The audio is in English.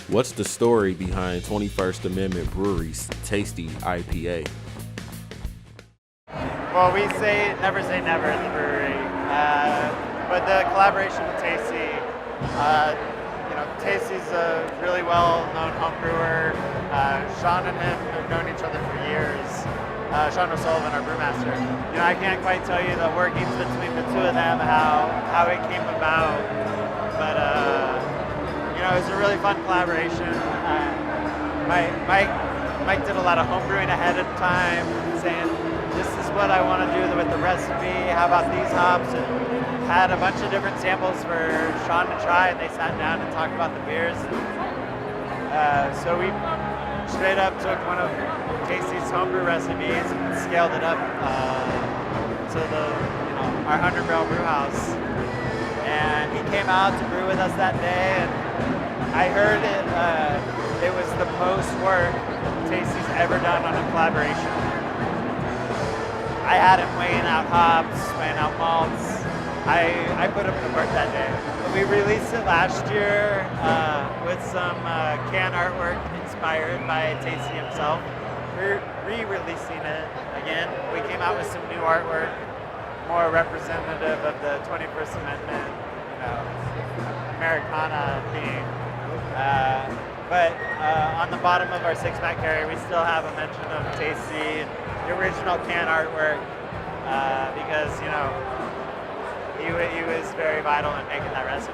What's the story behind 21st Amendment Brewery's Tasty IPA? Well, we never say never at the brewery, but the collaboration with Tasty, Tasty's a really well-known home brewer. Sean and him have known each other for years. Sean O'Sullivan, our brewmaster. I can't quite tell you the workings between the two of them, how it came about, but it was a really fun collaboration. Mike did a lot of home brewing ahead of time, saying, this is what I want to do with the recipe, how about these hops, and had a bunch of different samples for Sean to try, and they sat down and talked about the beers. So we straight up took one of Tasty's homebrew recipes and scaled it up to our 100-barrel brew house. And he came out to brew with us that day, and I heard it was the most work Tasty's ever done on a collaboration. I had him weighing out hops, weighing out malts. I put him to work that day. We released it last year with some can artwork inspired by Tasty himself. We're re-releasing it again. We came out with some new artwork, more representative of the 21st Amendment, Americana theme. But on the bottom of our six-pack carrier, we still have a mention of Tasty and the original can artwork because, he was very vital in making that recipe.